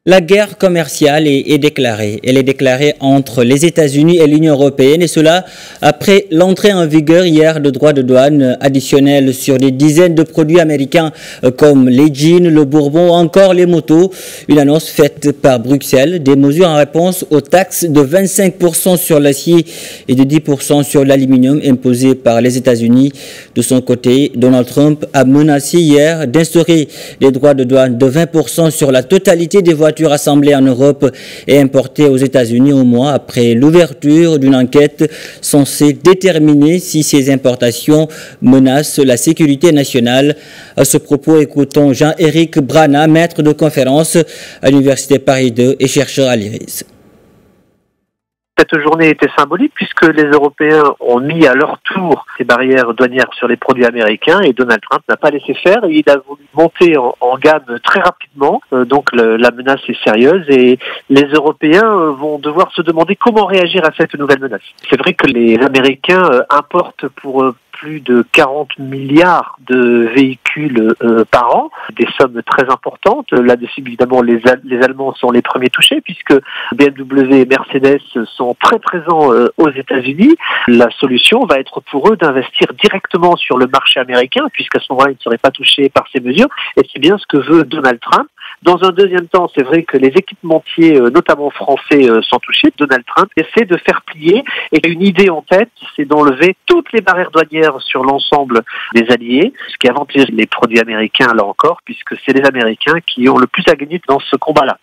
La guerre commerciale est déclarée. Elle est déclarée entre les États-Unis et l'Union européenne, et cela après l'entrée en vigueur hier de droits de douane additionnels sur des dizaines de produits américains comme les jeans, le bourbon ou encore les motos. Une annonce faite par Bruxelles, des mesures en réponse aux taxes de 25% sur l'acier et de 10% sur l'aluminium imposées par les États-Unis. De son côté, Donald Trump a menacé hier d'instaurer des droits de douane de 20% sur la totalité des voitures assemblées en Europe et importées aux États-Unis au mois après l'ouverture d'une enquête censée déterminer si ces importations menacent la sécurité nationale. À ce propos, écoutons Jean-Éric Brana, maître de conférence à l'Université Paris 2 et chercheur à l'IRIS. Cette journée était symbolique puisque les Européens ont mis à leur tour ces barrières douanières sur les produits américains et Donald Trump n'a pas laissé faire. Il a voulu monter en gamme très rapidement, donc la menace est sérieuse et les Européens vont devoir se demander comment réagir à cette nouvelle menace. C'est vrai que les Américains importent pour plus de 40 milliards de véhicules par an, des sommes très importantes. Là-dessus, évidemment, les Allemands sont les premiers touchés puisque BMW et Mercedes sont très présents aux États-Unis. La solution va être pour eux d'investir directement sur le marché américain puisqu'à ce moment-là, ils ne seraient pas touchés par ces mesures. Et c'est bien ce que veut Donald Trump. Dans un deuxième temps, c'est vrai que les équipementiers, notamment français, sont touchés. Donald Trump essaie de faire plier et une idée en tête, c'est d'enlever toutes les barrières douanières sur l'ensemble des alliés, ce qui avantage les produits américains là encore, puisque c'est les Américains qui ont le plus à gagner dans ce combat-là.